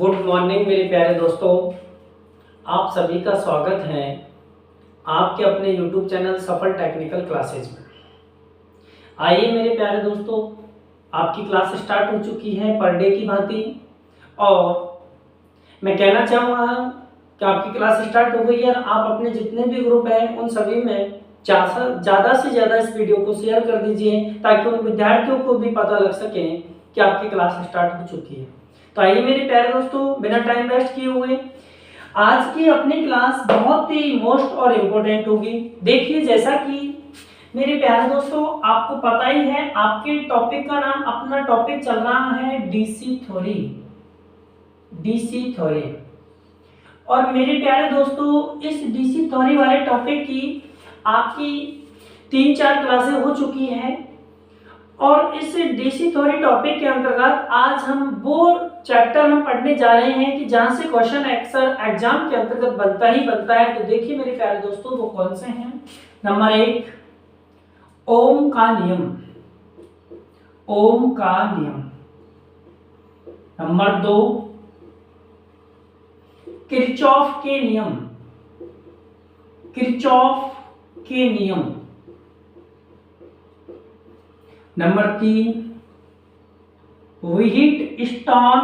Good morning मेरे प्यारे दोस्तों, आप सभी का स्वागत है आपके अपने YouTube चैनल सफल टेक्निकल क्लासेज में। आइए मेरे प्यारे दोस्तों, आपकी क्लास स्टार्ट हो चुकी है पर डे की भांति और मैं कहना चाहूँगा कि आपकी क्लास स्टार्ट हो गई है। आप अपने जितने भी ग्रुप हैं उन सभी में ज़्यादा से ज़्यादा इस वीडियो को शेयर कर दीजिए ताकि उन विद्यार्थियों को भी पता लग सके कि आपकी क्लास स्टार्ट हो चुकी है। तो आइए मेरे प्यारे दोस्तों, बिना टाइम वेस्ट किए हुए आज की अपनी क्लास बहुत ही मोस्ट और इम्पोर्टेंट होगी। देखिए, जैसा कि मेरे प्यारे दोस्तों आपको पता ही है, आपके टॉपिक का नाम, अपना टॉपिक चल रहा है डीसी थ्योरी। और मेरे प्यारे दोस्तों, इस डीसी थ्योरी वाले टॉपिक की आपकी 3-4 क्लासें हो चुकी हैं और इस डीसी थ्योरी टॉपिक के अंतर्गत आज हम वो चैप्टर हम पढ़ने जा रहे हैं कि जहां से क्वेश्चन अक्सर एग्जाम के अंतर्गत बनता ही बनता है। तो देखिए मेरे प्यारे दोस्तों, वो कौन से हैं। नंबर 1, ओम का नियम। नंबर 2, किरचॉफ के नियम। Number 3, Wheatstone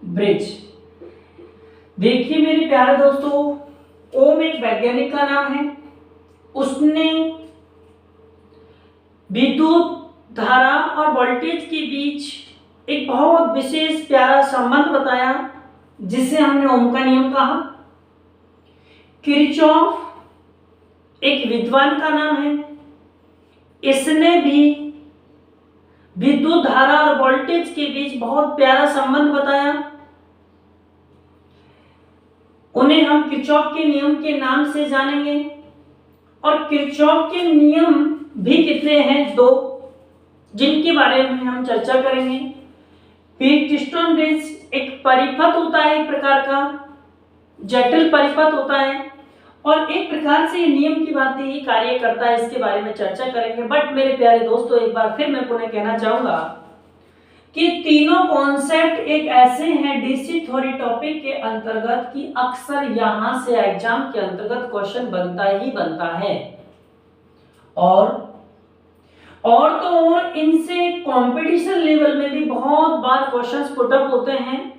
bridge. देखिए मेरे प्यारे दोस्तों, ओम एक वैज्ञानिक का नाम है। उसने विद्युत धारा और वोल्टेज के बीच एक बहुत विशेष प्यारा संबंध बताया जिसे हमने ओम का नियम कहा। किरचॉफ एक विद्वान का नाम है। इसने भी विद्युत धारा और वोल्टेज के बीच बहुत प्यारा संबंध बताया। उन्हें हम किरचॉफ के नियम के नाम से जानेंगे। और किरचॉफ के नियम भी कितने हैं? 2, जिनके बारे में हम चर्चा करेंगे। व्हीटस्टोन ब्रिज एक परिपथ होता है, एक प्रकार का जटिल परिपथ होता है और एक प्रकार से नियम की भांति ही कार्य करता है। इसके बारे में चर्चा करेंगे। बट मेरे प्यारे दोस्तों, एक बार फिर मैं पुनः कहना चाहूंगा कि तीनों कॉन्सेप्ट एक ऐसे हैं डीसी थ्योरी टॉपिक के अंतर्गत कि अक्सर यहां से एग्जाम के अंतर्गत क्वेश्चन बनता ही बनता है। और तो और इनसे कंपटीशन लेवल में भी बहुत बार क्वेश्चंस पुट अप होते हैं।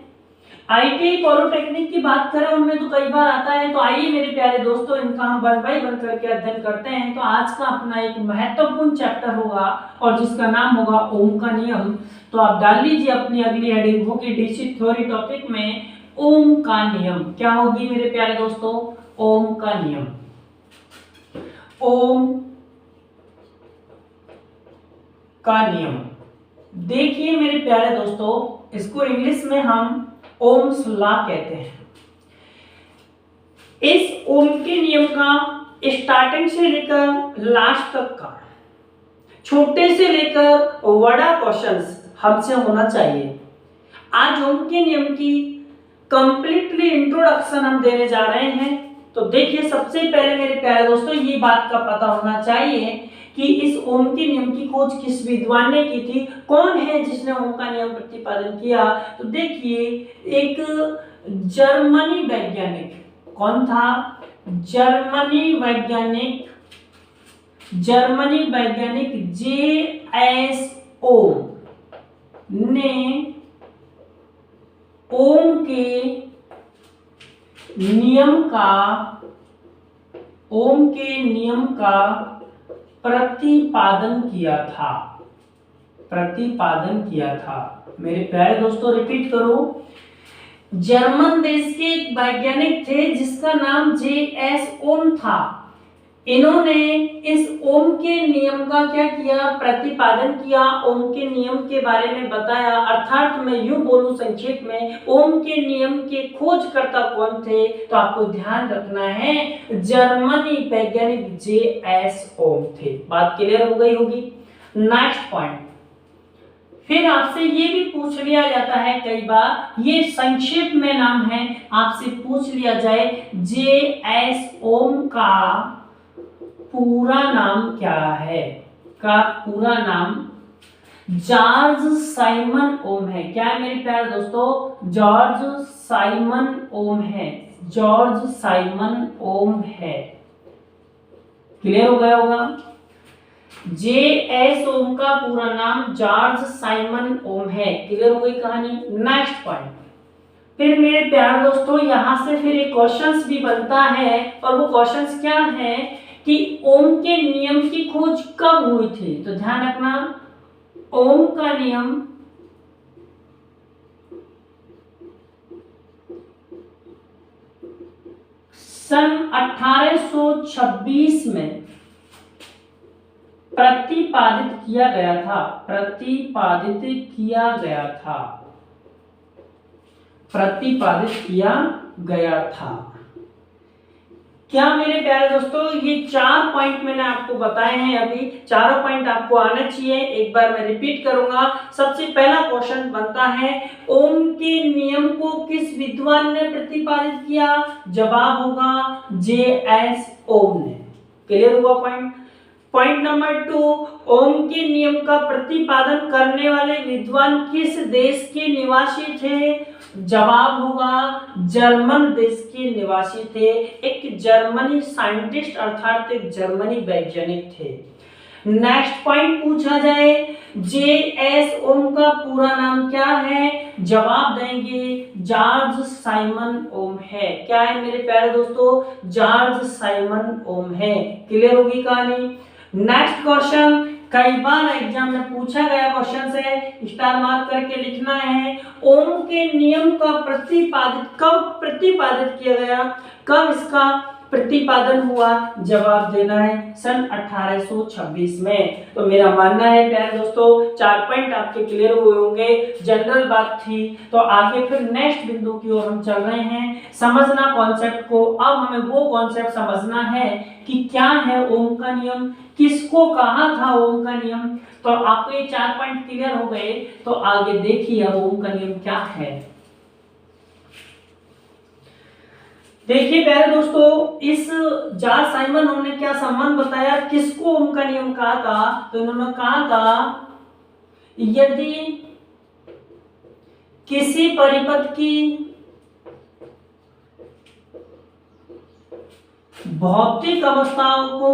आईटीआई पॉलिटेक्निक की बात करें, उनमें तो कई बार आता है। तो आइए मेरे प्यारे दोस्तों, इनका हम 1 बाय 1 करके अध्ययन करते हैं। तो आज का अपना एक महत्वपूर्ण चैप्टर होगा और जिसका नाम होगा ओम का नियम। तो आप डाल लीजिए अपनी अगली हेडिंग हो कि डीसी थ्योरी टॉपिक में ओम का नियम। क्या होगी मेरे प्यारे दोस्तों? ओम का नियम। ओम का नियम। देखिए मेरे प्यारे दोस्तों, इसको इंग्लिश में हम ओम्स लॉ कहते हैं। इस ओम के नियम का स्टार्टिंग से लेकर लास्ट तक का छोटे से लेकर बड़ा क्वेश्चंस हमसे होना चाहिए। आज ओम के नियम की कंप्लीटली इंट्रोडक्शन हम देने जा रहे हैं। तो देखिए, सबसे पहले मेरे प्यारे दोस्तों ये बात का पता होना चाहिए कि इस ओम के नियम की खोज किस विद्वान ने की थी, कौन है जिसने ओम का नियम प्रतिपादन किया। तो देखिए, एक जर्मनी वैज्ञानिक, कौन था? जर्मनी वैज्ञानिक J.S. ओम ने ओम के नियम का प्रतिपादन किया था। मेरे प्यारे दोस्तों, रिपीट करो। जर्मन देश के एक वैज्ञानिक थे जिसका नाम J.S. ओम था। इन्होंने इस ओम के नियम का क्या किया? प्रतिपादन किया। ओम के नियम के बारे में बताया। अर्थात मैं यूं बोलूं संक्षेप में, ओम के नियम के खोजकर्ता कौन थे? तो आपको ध्यान रखना है, जर्मनी वैज्ञानिक J.S. ओम थे। बात क्लियर हो गई होगी। नेक्स्ट पॉइंट, फिर आपसे ये भी पूछ लिया जाता है कई बार, ये संक्षेप में नाम है, आपसे पूछ लिया जाए J.S. ओम का पूरा नाम क्या है? का पूरा नाम जॉर्ज साइमन ओम है। क्या है मेरे प्यारे दोस्तों? जॉर्ज साइमन ओम है। जॉर्ज साइमन ओम है। क्लियर हो गया होगा? जे एस ओम का पूरा नाम जॉर्ज साइमन ओम है। क्लियर हो गई कहानी? Next point. फिर मेरे प्यारे दोस्तों यहां से फिर एक क्वेश्चंस भी बनता है, और वो क्वेश्चंस क्या है कि ओम के नियम की खोज कब हुई थी? तो ध्यान रखना, ओम का नियम सन 1826 में प्रतिपादित किया गया था। प्रतिपादित किया गया था। प्रतिपादित किया गया था। क्या मेरे प्यारे दोस्तों ये 4 पॉइंट मैंने आपको बताए हैं, अभी चारों पॉइंट आपको आना चाहिए। एक बार मैं रिपीट करूंगा। सबसे पहला क्वेश्चन बनता है, ओम के नियम को किस विद्वान ने प्रतिपादित किया? जवाब होगा जे एस ओम ने। क्लियर हुआ पॉइंट? पॉइंट नंबर 2, ओम के नियम का प्रतिपादन करने वाले विद्वान किस देश के निवासी थे? जवाब होगा जर्मन देश के निवासी थे। एक जर्मनी साइंटिस्ट अर्थात एक जर्मनी वैज्ञानिक थे। नेक्स्ट पॉइंट पूछा जाए, जे एस ओम का पूरा नाम क्या है? जवाब देंगे जॉर्ज साइमन ओम है। क्या है मेरे प्यारे दोस्तों? जॉर्ज साइमन ओम है। क्लियर होगी कहानी? नेक्स्ट क्वेश्चन, कई बार एग्जाम में पूछा गया क्वेश्चन है, स्टार मार्क करके लिखना है। ओम के नियम का कब प्रतिपादित किया गया? कब इसका प्रतिपादन हुआ? जवाब देना है सन 1826 में। तो मेरा मानना है प्यारे दोस्तों 4 पॉइंट आपके क्लियर हुए होंगे। जनरल बात थी, तो आगे फिर नेक्स्ट बिंदु की ओर हम चल रहे हैं। समझना कॉन्सेप्ट को। अब हमें वो कॉन्सेप्ट समझना है कि क्या है ओम का नियम, किसको कहा था ओम का नियम। तो आपको ये 4 पॉइंट क्लियर हो गए, तो आगे देखिए अब ओम का नियम क्या है। देखिए प्यारे दोस्तों, इस जॉर्ज साइमन ओम ने क्या संबंध बताया, किसको ओम का नियम कहा था? तो उन्होंने कहा था, यदि किसी परिपथ की भौतिक अवस्थाओं को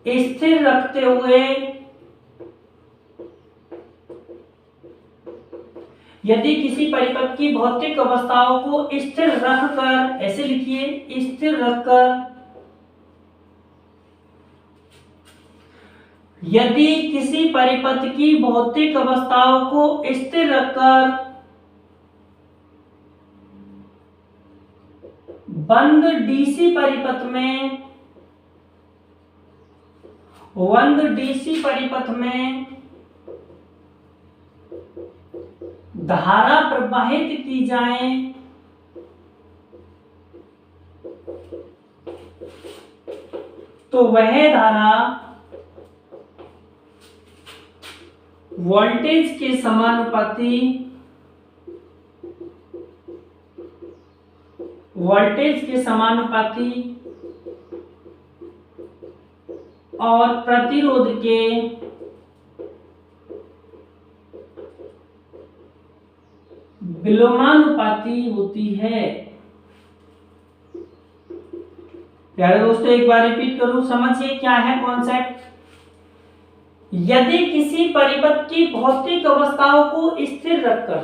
स्थिर रखते हुए, यदि किसी परिपथ की भौतिक अवस्थाओं को स्थिर रखकर, ऐसे लिखिए, स्थिर रखकर, यदि किसी परिपथ की भौतिक अवस्थाओं को स्थिर रखकर बंद डीसी परिपथ में धारा प्रवाहित की जाए तो वह धारा वोल्टेज के समानुपाती और प्रतिरोध के विलोमानुपाती होती है। प्यारे दोस्तों एक बार रिपीट करूं, समझिए क्या है कॉन्सेप्ट। यदि किसी परिपथ की भौतिक अवस्थाओं को स्थिर रखकर,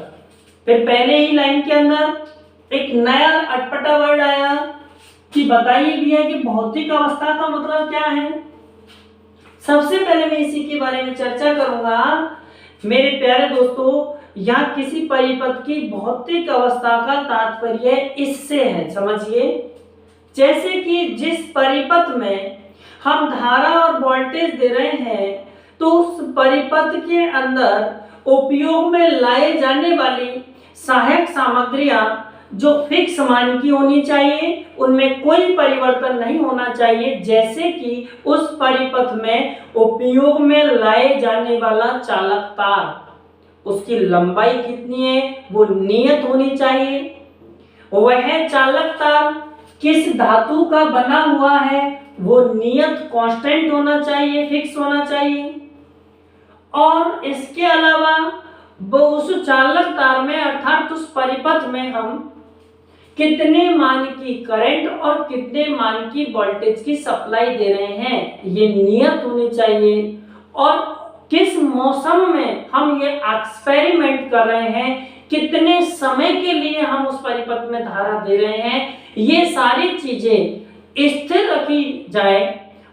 फिर पहले ही लाइन के अंदर एक नया अटपटा वर्ड आया कि बताइए भैया कि भौतिक अवस्था का मतलब क्या है। सबसे पहले मैं इसी के बारे में चर्चा करूंगा। मेरे प्यारे दोस्तों, यहाँ किसी परिपथ की भौतिक अवस्था का तात्पर्य इससे है, समझिए। जैसे कि जिस परिपथ में हम धारा और वोल्टेज दे रहे हैं, तो उस परिपथ के अंदर उपयोग में लाए जाने वाली सहायक सामग्रियां जो फिक्स मान की होनी चाहिए, उनमें कोई परिवर्तन नहीं होना चाहिए। जैसे कि उस परिपथ में उपयोग में लाए जाने वाला चालक तार, उसकी लंबाई कितनी है वो नियत होनी चाहिए। वह चालक तार किस धातु का बना हुआ है वो नियत कांस्टेंट होना चाहिए, फिक्स होना चाहिए। और इसके अलावा वो उस चालक तार में अर्थात उस परिपथ में हम कितने मान की करंट और कितने मान की वोल्टेज की सप्लाई दे रहे हैं ये नियत होनी चाहिए। और किस मौसम में हम ये एक्सपेरिमेंट कर रहे हैं, कितने समय के लिए हम उस परिपथ में धारा दे रहे हैं, ये सारी चीजें स्थिर रखी जाए,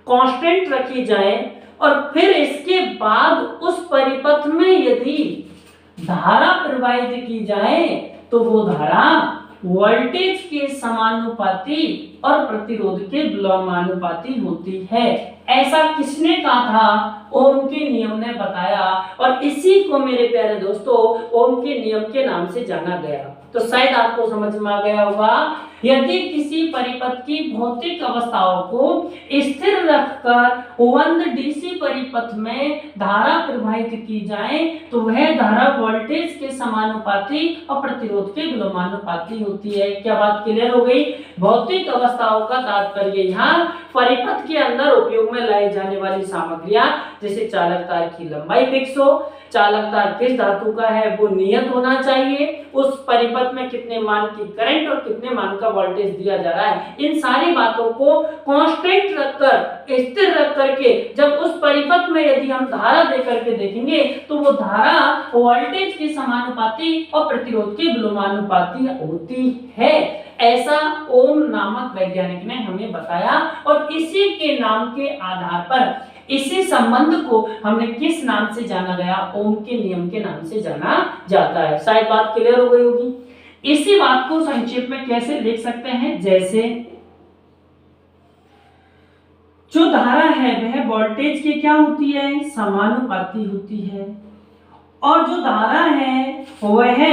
कांस्टेंट रखी जाए। और फिर इसके बाद उस परिपथ में यदि धारा प्रवाहित की जाए तो वो धारा वोल्टेज के समानुपाती और प्रतिरोध के विलोमानुपाती होती है। ऐसा किसने कहा था? ओम के नियम ने बताया। और इसी को मेरे प्यारे दोस्तों ओम के नियम के नाम से जाना गया। तो शायद आपको समझ में आ गया होगा, यदि किसी परिपथ की भौतिक अवस्थाओं को स्थिर रखकर बंद डीसी परिपथ में धारा प्रवाहित की जाए तो वह धारा वोल्टेज के समानुपाती और प्रतिरोध के विलोमानुपाती होती है। क्या बात क्लियर हो गई? भौतिक अवस्थाओं का तात्पर्य यहाँ परिपथ के अंदर उपयोग में लाई जाने वाली सामग्रियां, जैसे चालक तार की लंबाई फिक्स हो, चालक तार किस धातु का है वो नियत होना चाहिए, उस परिपथ में कितने मान की करंट और कितने मान का वोल्टेज दिया जा रहा है, इन सारी बातों को कांस्टेंट रखकर, स्थिर रख करके जब उस परिपथ में यदि हम धारा दे करके देखेंगे तो वो धारा वोल्टेज के समानुपाती और प्रतिरोध के विलोमानुपाती होती है। ऐसा ओम नामक वैज्ञानिक ने हमें बताया। और इसी के नाम के आधार पर इसी संबंध को हमने किस नाम से जाना गया? ओम के नियम के नाम से जाना जाता है। शायद बात क्लियर हो गई होगी। इसी बात को संक्षेप में कैसे लिख सकते हैं? जैसे जो धारा है वह वोल्टेज के क्या होती है? समानुपाती होती है। और जो धारा है वह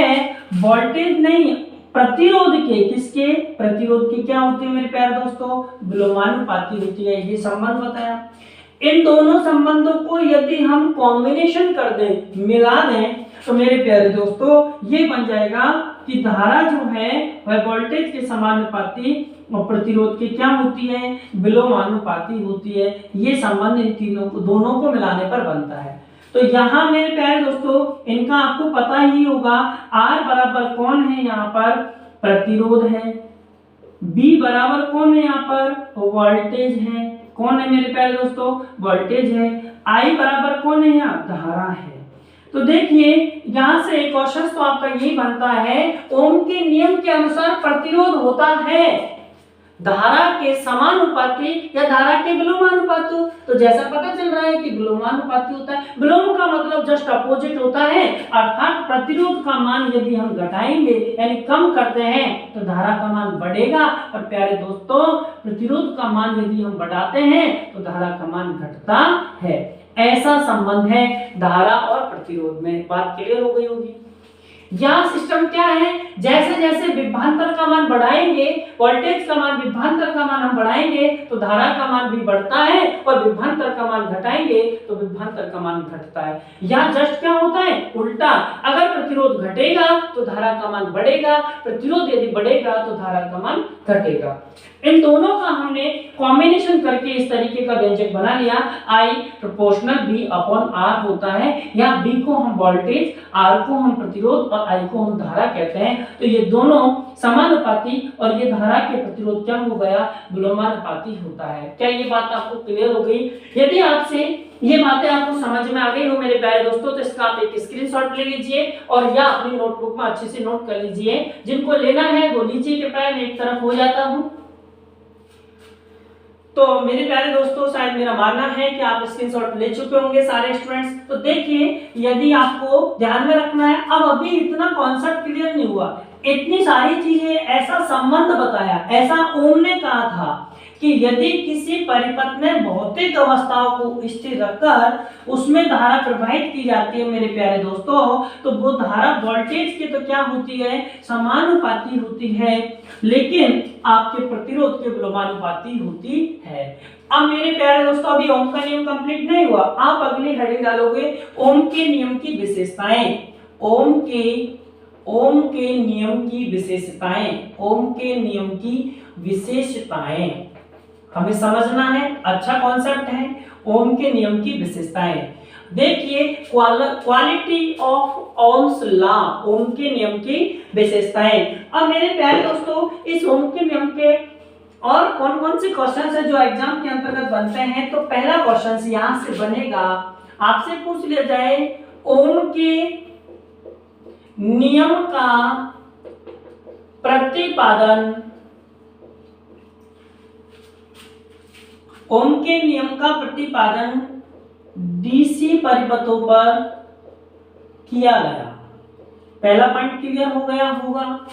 वोल्टेज नहीं, प्रतिरोध के, किसके? प्रतिरोध के क्या होती है मेरे प्यारे दोस्तों? विलोमानुपाती होती है। ये संबंध बताया। इन दोनों संबंधों को यदि हम कॉम्बिनेशन कर दें, मिला दें, तो मेरे प्यारे दोस्तों ये बन जाएगा कि धारा जो है वह वोल्टेज के समानुपाती और प्रतिरोध के क्या होती है? विलोमानुपाती होती है। ये संबंध इन तीनों को, दोनों को मिलाने पर बनता है। तो यहाँ मेरे प्यारे दोस्तों इनका आपको पता ही होगा, R बराबर कौन है? यहाँ पर प्रतिरोध है। B बराबर कौन है? यहाँ पर वोल्टेज है। कौन है मेरे प्यारे दोस्तों? वोल्टेज है। I बराबर कौन है? यहाँ धारा है। तो देखिए यहाँ से क्वेश्चन तो आपका यही बनता है, ओम के नियम के अनुसार प्रतिरोध होता है धारा के समानुपाती या धारा के विलोमानुपाती। तो जैसा पता चल रहा है कि विलोमानुपाती होता है। विलोम का मतलब जस्ट अपोजिट होता है, अर्थात प्रतिरोध का मान यदि हम घटाएंगे यानी कम करते हैं तो धारा का मान बढ़ेगा। और प्यारे दोस्तों प्रतिरोध का मान यदि हम बढ़ाते हैं तो धारा का मान घटता है। ऐसा संबंध है धारा और प्रतिरोध में। बात क्लियर हो गई होगी। यह सिस्टम क्या है? जैसे जैसे विभवांतर का मान बढ़ाएंगे, वोल्टेज का मान, विभवांतर का मान हम बढ़ाएंगे तो धारा का मान भी बढ़ता है, और विभवांतर का मान घटाएंगे तो विभवांतर का मान घटता है। यह जस्ट क्या होता है? उल्टा। अगर प्रतिरोध घटेगा तो धारा का मान बढ़ेगा, प्रतिरोध यदि बढ़ेगा तो धारा का मान घटेगा। इन दोनों का हमने कॉम्बिनेशन करके इस तरीके का व्यंजक बना लिया। I proportional B upon R होता है। यहाँ B को हम वोल्टेज, R को हम प्रतिरोध और I को हम धारा कहते हैं। तो ये दोनों समानुपाती और ये धारा के प्रतिरोध क्या हो गया? विलोमानुपाती होता है। क्या ये बात आपको क्लियर हो गई? यदि आपसे ये बातें आपको समझ में आ गई हो मेरे प्यारे दोस्तों तो इसका आप एक स्क्रीनशॉट ले लीजिए और या अपनी नोटबुक में अच्छे से नोट कर लीजिए। जिनको लेना है वो लीजिए, कृपया मैं एक तरफ हो जाता हूँ। तो मेरे प्यारे दोस्तों शायद मेरा मानना है कि आप स्क्रीनशॉट ले चुके होंगे सारे स्टूडेंट्स। तो देखिए यदि आपको ध्यान में रखना है, अब अभी इतना कॉन्सेप्ट क्लियर नहीं हुआ, इतनी सारी चीजें, ऐसा संबंध बताया, ऐसा ओम ने कहा था कि यदि किसी परिपथ में भौतिक अवस्थाओं को स्थिर रखकर उसमें धारा प्रवाहित की जाती है मेरे प्यारे दोस्तों, तो वो धारा वोल्टेज की तो क्या होती है? समानुपाती होती है, लेकिन आपके प्रतिरोध के विलोमानुपाती होती है। अब मेरे प्यारे दोस्तों अभी ओम का नियम कंप्लीट नहीं हुआ, आप अगली हेडिंग डालोगे ओम के नियम की विशेषताएं। ओम के नियम की विशेषताएं, ओम के नियम की विशेषताएं हमें समझना है। अच्छा कॉन्सेप्ट है ओम के नियम की विशेषताएं। देखिए क्वालिटी ऑफ ओम्स लॉ, ओम के नियम की विशेषताएं। अब मेरे प्यारे दोस्तों इस ओम के नियम के और कौन कौन से क्वेश्चन है जो एग्जाम के अंतर्गत बनते हैं, तो पहला क्वेश्चन यहां से बनेगा, आपसे पूछ लिया जाए ओम के नियम का प्रतिपादन, ओम के नियम का प्रतिपादन डीसी परिपथों पर किया गया। पहला पॉइंट क्लियर हो गया होगा।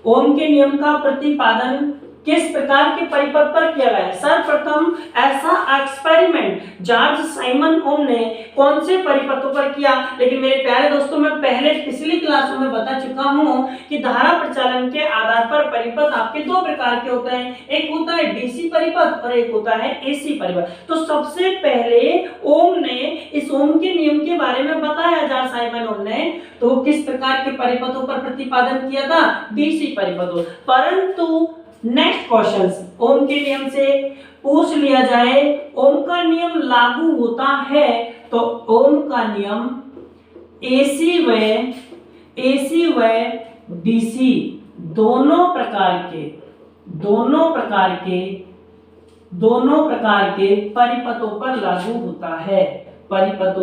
ओम के नियम का प्रतिपादन किस प्रकार के परिपथ पर किया गया? सर्वप्रथम ऐसा एक्सपेरिमेंट जॉर्ज साइमन ओम ने कौन से परिपथों पर किया? लेकिन मेरे प्यारे दोस्तों मैं पहले पिछली क्लासों में बता चुका हूं कि धारा प्रचालन के आधार पर परिपथ आपके दो प्रकार के होते हैं, एक होता है डीसी परिपथ और एक होता है एसी परिपथ। तो सबसे पहले ओम ने इस ओम के नियम के बारे में बताया जॉर्ज साइमन ओम ने, तो किस प्रकार के परिपथों पर प्रतिपादन किया था? डीसी परिपथों। परंतु नेक्स्ट क्वेश्चन ओम के नियम से पूछ लिया जाए ओम का नियम लागू होता है, तो ओम का नियम एसी व डीसी दोनों प्रकार के परिपथों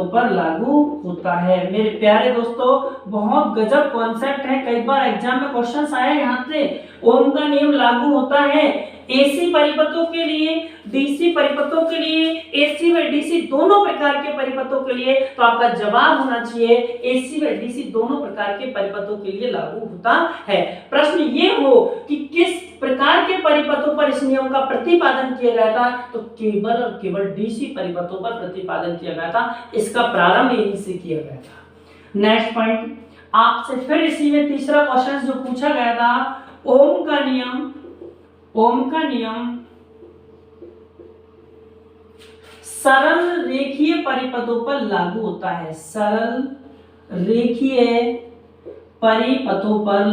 पर लागू होता है। मेरे प्यारे दोस्तों बहुत गजब कॉन्सेप्ट है, कई बार एग्जाम में क्वेश्चंस आए यहाँ से। ओम का नियम लागू होता है एसी परिपथों के लिए, डीसी परिपथों के लिए, एसी व डीसी दोनों प्रकार के परिपथों के लिए, तो आपका जवाब होना चाहिए एसी व डीसी दोनों प्रकार के परिपथों के लिए लागू होता है। प्रश्न ये हो कि किस प्रकार के परिपथों पर इस नियम का प्रतिपादन किया गया था, तो केवल और केवल डीसी परिपथों पर प्रतिपादन किया गया था। इसका प्रारंभ यहीं से किया गया था। नेक्स्ट पॉइंट आपसे फिर इसी में तीसरा क्वेश्चन जो पूछा गया था, ओम का नियम सरल रेखीय परिपथों पर लागू होता है। सरल रेखीय परिपथों पर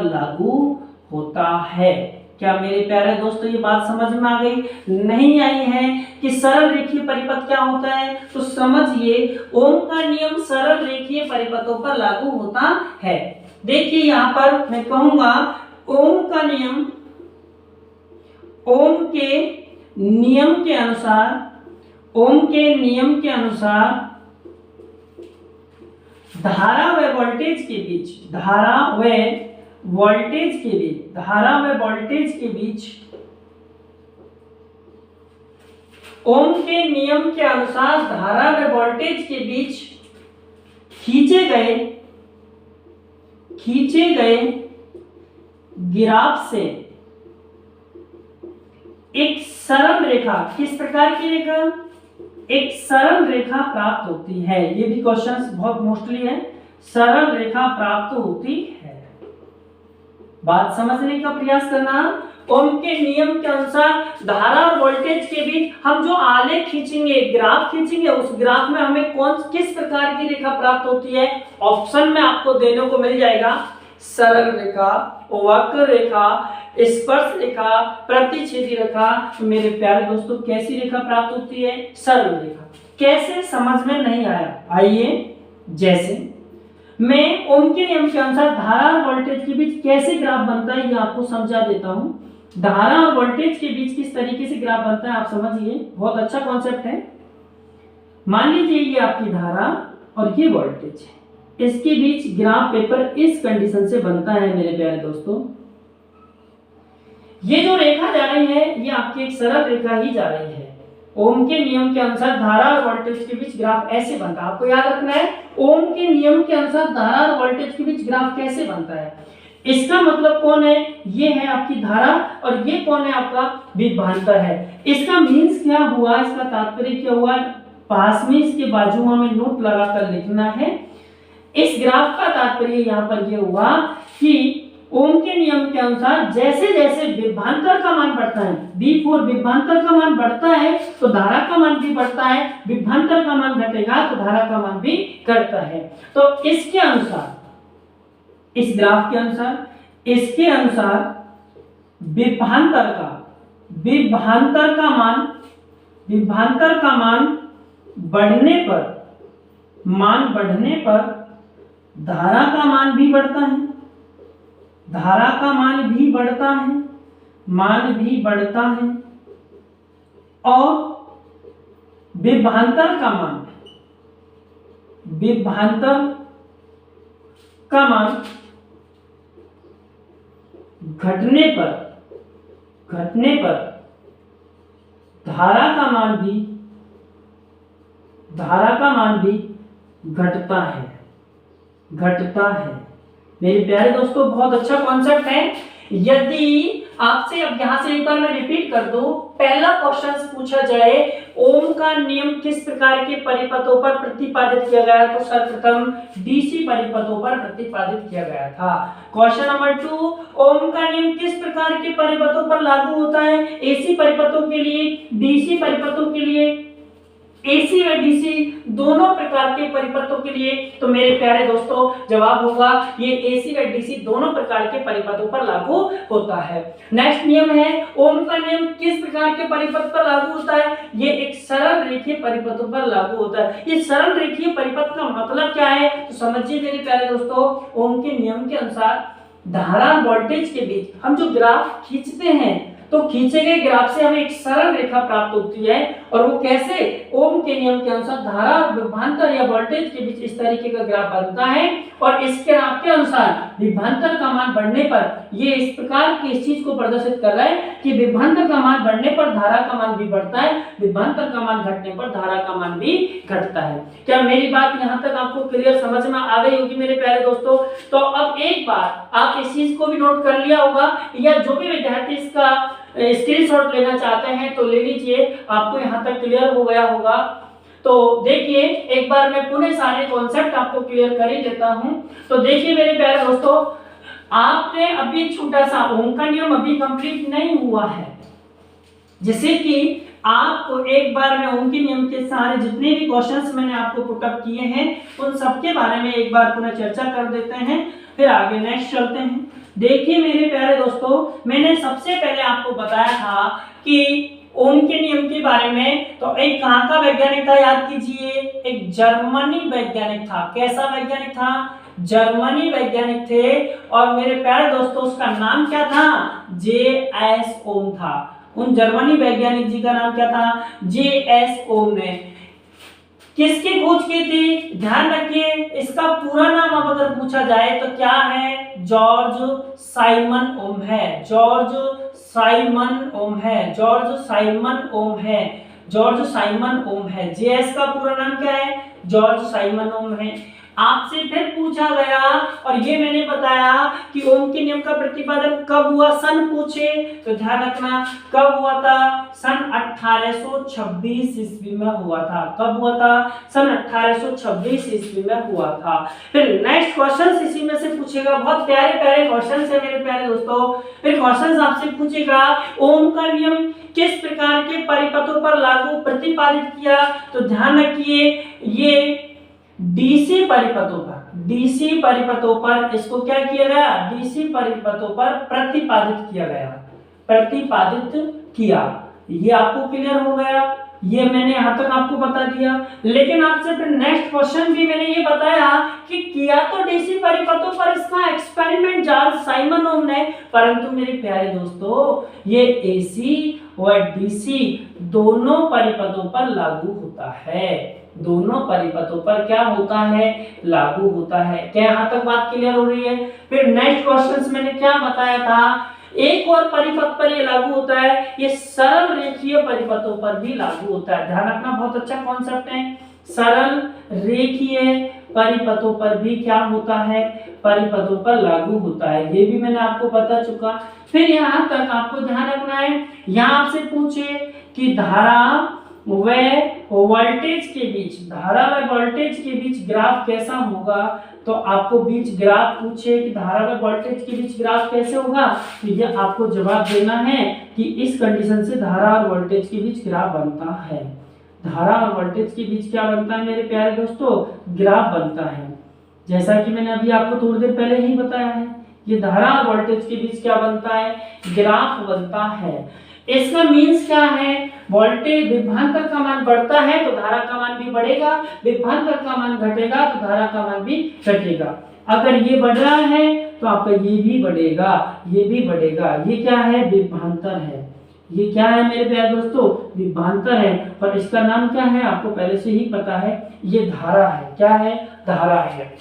लागू होता है। क्या मेरे प्यारे दोस्तों ये बात समझ में आ गई? नहीं आई है कि सरल रेखीय परिपथ क्या होता है, तो समझिए ओम का नियम सरल रेखीय परिपथों पर लागू होता है। देखिए यहां पर मैं कहूंगा ओम के नियम के अनुसार धारा व वोल्टेज के बीच ओम के नियम के अनुसार धारा व वोल्टेज के बीच खींचे गए ग्राफ से एक सरल रेखा, किस प्रकार की रेखा? एक सरल रेखा प्राप्त होती है। ये भी क्वेश्चंस बहुत मोस्टली है, सरल रेखा प्राप्त होती है। बात समझने का प्रयास करना। ओम के नियम के अनुसार धारा और वोल्टेज के बीच हम जो आलेख खींचेंगे, ग्राफ खींचेंगे, उस ग्राफ में हमें किस प्रकार की रेखा प्राप्त होती है? ऑप्शन में आपको देने को मिल जाएगा सरल रेखा, वक्र रेखा, स्पर्श रेखा, प्रतिच्छेदी रेखा। मेरे प्यारे दोस्तों कैसी रेखा प्राप्त होती है? सरल रेखा। कैसे? समझ में नहीं आया? आइए, जैसे मैं ओम के नियम के अनुसार धारा और वोल्टेज के बीच कैसे ग्राफ बनता है ये आपको समझा देता हूं। धारा और वोल्टेज के बीच किस तरीके से ग्राफ बनता है आप समझिए, बहुत अच्छा कॉन्सेप्ट है। मान लीजिए ये आपकी धारा और ये वोल्टेज है, इसके बीच ग्राफ पेपर इस कंडीशन से बनता है। मेरे प्यारे दोस्तों ये जो रेखा जा रही है ये आपकी एक सरल रेखा ही जा रही है। ओम के नियम के अनुसार धारा और वोल्टेज के बीच ग्राफ ऐसे बनता है। आपको याद रखना है ओम के नियम के अनुसार धारा और वोल्टेज के बीच ग्राफ कैसे बनता है। इसका मतलब कौन है? ये है आपकी धारा और ये कौन है? आपका विभवांतर है। इसका मीन्स क्या हुआ? इसका तात्पर्य क्या हुआ? पास में इसके बाजुओं में नोट लगाकर लिखना है। इस ग्राफ का तात्पर्य यहाँ पर ये हुआ कि ओम के नियम के अनुसार जैसे जैसे विभवांतर का मान बढ़ता है, V4 विभवांतर का मान बढ़ता है तो धारा का मान भी बढ़ता है, विभवांतर का मान घटेगा तो धारा का मान भी घटता है। तो इसके अनुसार, इस ग्राफ के अनुसार, इसके अनुसार विभवांतर का मान बढ़ने पर धारा का मान भी बढ़ता है, और विभवांतर का मान घटने पर धारा का मान भी घटता है। मेरे प्यारे दोस्तों, बहुत अच्छा कॉन्सेप्ट है। यदि आपसे अब यहां से एक बार मैं रिपीट कर दूं, पहला क्वेश्चन पूछा जाए ओम का नियम किस प्रकार के परिपथों पर प्रतिपादित किया गया, तो सर्वप्रथम डीसी परिपथों पर प्रतिपादित किया गया था। क्वेश्चन नंबर 2, ओम का नियम किस प्रकार के परिपथों पर लागू होता है, एसी परिपथों के लिए, डीसी परिपथों के लिए, एसी व डीसी दोनों प्रकार के परिपथों के लिए। तो मेरे प्यारे दोस्तों, जवाब होगा ये एसी व डीसी दोनों प्रकार के परिपथों पर लागू होता है। नेक्स्ट नियम है, ओम का नियम किस प्रकार के परिपथ पर लागू होता है, ये एक सरल रेखीय परिपथों पर लागू होता है। ये सरल रेखीय परिपथ का मतलब क्या है, तो समझिए मेरे प्यारे दोस्तों, ओम के नियम के अनुसार धारा वोल्टेज के बीच हम जो ग्राफ खींचते हैं, तो खींचे गए ग्राफ से हमें एक सरल रेखा प्राप्त होती है, और वो कैसे, ओम के नियम के अनुसार धारा विभवांतर या वोल्टेज के बीच इस तरीके का ग्राफ बनता है, और इस ग्राफ के अनुसार विभवांतर का मान बढ़ने पर ये इस प्रकार की इस चीज को प्रदर्शित कर रहा है कि विभवांतर का मान बढ़ने पर धारा का मान भी बढ़ता है, विभवांतर का मान घटने पर धारा का मान भी घटता है। क्या मेरी बात यहाँ तक आपको क्लियर समझ में आ गई होगी मेरे प्यारे दोस्तों? तो अब एक बार आप इस चीज को भी नोट कर लिया होगा, या जो भी विद्यार्थी इसका स्क्रीनशॉट लेना चाहते हैं तो ले लीजिए, आपको यहाँ तक क्लियर हो गया होगा। तो देखिए, एक बार मैं पुनः सारे कॉन्सेप्ट आपको क्लियर कर ही देता हूं। तो देखिए मेरे प्यारे दोस्तों, आपने अभी छोटा सा ओम का नियम अभी कंप्लीट नहीं हुआ है, जैसे कि आपको एक बार में ओम के नियम के सारे जितने भी क्वेश्चंस मैंने आपको पुटअप किए हैं उन सबके बारे में एक बार पुनः चर्चा कर देते हैं, फिर आगे नेक्स्ट चलते हैं। देखिए मेरे प्यारे दोस्तों, मैंने सबसे पहले आपको बताया था कि ओम के नियम के बारे में, तो एक कहां का वैज्ञानिक था, याद कीजिए, एक जर्मनी वैज्ञानिक था। कैसा वैज्ञानिक था? जर्मनी वैज्ञानिक थे, और मेरे प्यारे दोस्तों उसका नाम क्या था? जे.एस. ओम था। उन जर्मनी वैज्ञानिक जी का नाम क्या था? जे.एस. ओम ने किसकी खोज की थी? ध्यान रखिए, इसका पूरा नाम अब अगर पूछा जाए तो क्या है? जॉर्ज साइमन ओम है। जॉर्ज साइमन ओम है। जॉर्ज साइमन ओम है। जॉर्ज साइमन ओम है। जेएस का पूरा नाम क्या है? जॉर्ज साइमन ओम है। आपसे फिर पूछा गया, और ये मैंने बताया कि ओम के नियम का प्रतिपादन कब हुआ, सन पूछे तो ध्यान रखना कब हुआ था? सन 1826 ईस्वी में हुआ था। कब हुआ था? सन 1826 ईस्वी में हुआ था। फिर नेक्स्ट क्वेश्चन इसी में से पूछेगा, बहुत प्यारे प्यारे क्वेश्चन है मेरे प्यारे दोस्तों। फिर क्वेश्चन आपसे पूछेगा ओम का नियम किस प्रकार के परिपथों पर लागू प्रतिपादित किया, तो ध्यान रखिए ये डीसी परिपथों पर इसको क्या किया गया? डीसी परिपथों पर प्रतिपादित किया गया। प्रतिपादित किया, ये आपको क्लियर हो गया, ये मैंने यहां तक आपको बता दिया। लेकिन आपसे फिर नेक्स्ट क्वेश्चन भी मैंने ये बताया कि किया तो डीसी परिपथों पर इसका एक्सपेरिमेंट जॉर्ज साइमन ओम ने, परंतु मेरे प्यारे दोस्तों ये एसी और डीसी दोनों परिपथों पर लागू होता है। दोनों परिपथों पर क्या होता है? लागू होता है। क्या यहां तक बात क्लियर हो रही है? फिर नेक्स्ट क्वेश्चंस मैंने क्या बताया था, एक और परिपथ पर ये लागू होता है, ये सरल रेखीय परिपथों पर भी लागू होता है। ध्यान रखना, बहुत अच्छा कॉन्सेप्ट है। सरल रेखीय परिपथों पर भी क्या होता है? परिपथों पर लागू होता है। ये भी मैंने आपको बता चुका। फिर यहाँ तक आपको ध्यान रखना है, यहाँ आपसे पूछे कि धारा व वोल्टेज के बीच, धारा व वोल्टेज के बीच ग्राफ कैसा होगा, तो आपको बीच ग्राफ पूछे कि धारा व वोल्टेज के बीच ग्राफ कैसे होगा, तो ये आपको जवाब देना है कि इस कंडीशन से धारा और वोल्टेज के बीच ग्राफ बनता है। धारा और वोल्टेज के बीच क्या बनता है मेरे प्यारे दोस्तों? ग्राफ बनता है। जैसा कि मैंने अभी आपको थोड़ी देर पहले ही बताया है ये धारा और वोल्टेज के बीच क्या बनता है, ग्राफ बनता है। इसका मीन्स क्या है, वोल्टेज विभवांतर का मान बढ़ता है तो धारा का मान भी बढ़ेगा, विभवांतर का मान घटेगा तो धारा का मान भी घटेगा। अगर ये बढ़ रहा है तो आपका ये भी बढ़ेगा, ये भी बढ़ेगा। ये क्या है, विभवांतर है। ये क्या है मेरे प्यारे दोस्तों, विभवांतर है। और इसका नाम क्या है आपको पहले से ही पता है, ये धारा है। क्या है, धारा है।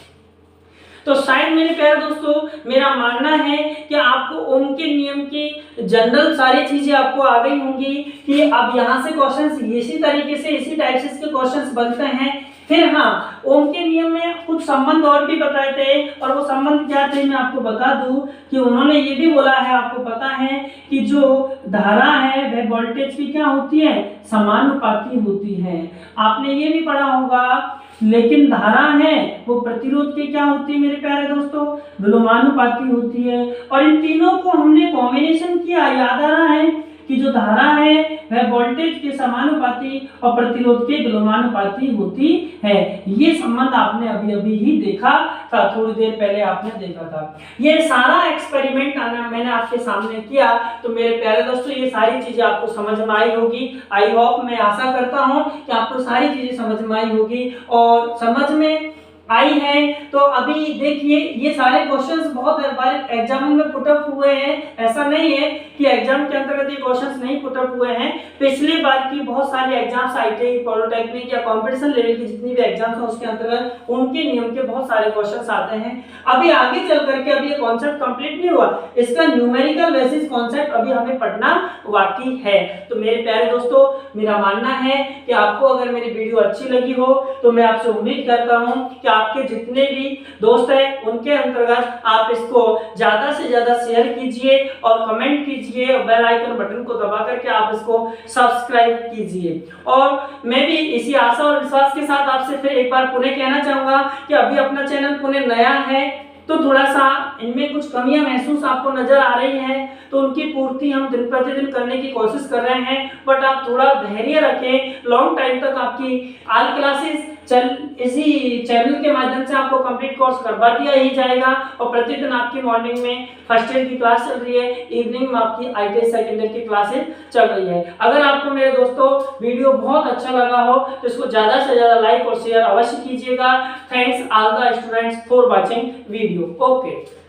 तो शायद मेरे प्यारे दोस्तों मेरा मानना है कि आपको ओम के नियम की जनरल सारी चीजें आपको आ गई होंगी कि अब यहाँ से क्वेश्चंस इसी तरीके से इसी टाइप से इसके क्वेश्चंस बनते हैं। फिर हाँ, ओम के नियम में कुछ संबंध और भी बताए थे, और वो संबंध क्या थे मैं आपको बता दूं कि उन्होंने ये भी बोला है, आपको पता है कि जो धारा है वह वोल्टेज की क्या होती है, समानुपाती होती है। आपने ये भी पढ़ा होगा। लेकिन धारा है वो प्रतिरोध के क्या होती है मेरे प्यारे दोस्तों, विलोमानुपाती होती है। और इन तीनों को हमने कॉम्बिनेशन किया, याद आ रहा है कि जो धारा है वह वोल्टेज के समानुपाती और प्रतिरोध के विलोमानुपाती होती है। ये संबंध आपने अभी अभी ही देखा था, थोड़ी देर पहले आपने देखा था। ये सारा एक्सपेरिमेंट मैंने आपके सामने किया। तो मेरे प्यारे दोस्तों ये सारी चीजें आपको समझ में आई होगी। आई होप, मैं आशा करता हूँ कि आपको सारी चीजें समझ में आई होगी। और समझ में आई है तो अभी देखिए ये सारे क्वेश्चंस बहुत बार एग्जाम में पुटअप हुए हैं। ऐसा नहीं है कि एग्जाम के अंतर्गत ये क्वेश्चंस नहीं पुटअप हुए हैं। पिछली बार की बहुत सारी एग्जाम्स आईटीआई, पॉलिटेक्निक या कंपटीशन लेवल की जितनी भी एग्जाम्स हैं उसके अंतर्गत उनके नियम के बहुत सारे क्वेश्चंस आते हैं। अभी आगे चल करके अभी ये कॉन्सेप्ट कंप्लीट नहीं हुआ, इसका न्यूमेरिकल बेसिस कॉन्सेप्ट अभी हमें पढ़ना बाकी है। तो मेरे प्यारे दोस्तों मेरा मानना है कि आपको अगर मेरी वीडियो अच्छी लगी हो तो मैं आपसे उम्मीद करता हूं कि आपके जितने भी दोस्त हैं उनके अंतर्गत आप इसको ज्यादा से ज्यादा शेयर कीजिए और कमेंट कीजिए और बेल आइकन बटन को दबा करके आप इसको सब्सक्राइब कीजिए। और मैं भी इसी आशा और विश्वास के साथ आपसे फिर एक बार पुनः कहना चाहूंगा कि अभी अपना चैनल पुनः नया है तो थोड़ा सा इनमें कुछ कमियां महसूस आपको नजर आ रही हैं, तो उनकी पूर्ति हम दिन प्रतिदिन करने की कोशिश कर रहे हैं। बट आप थोड़ा धैर्य रखें, लॉन्ग टाइम तक आपकी ऑल क्लासेस इसी चैनल के माध्यम से आपको कंप्लीट कोर्स करवा दिया ही जाएगा। और प्रतिदिन आपकी मॉर्निंग में फर्स्ट ईयर की क्लास चल रही है, इवनिंग में आपकी आईटीआई सेकंड ईयर की क्लासेस चल रही है। अगर आपको मेरे दोस्तों वीडियो बहुत अच्छा लगा हो तो इसको ज्यादा से ज्यादा लाइक और शेयर अवश्य कीजिएगा। Thanks all the students for watching video. Okay.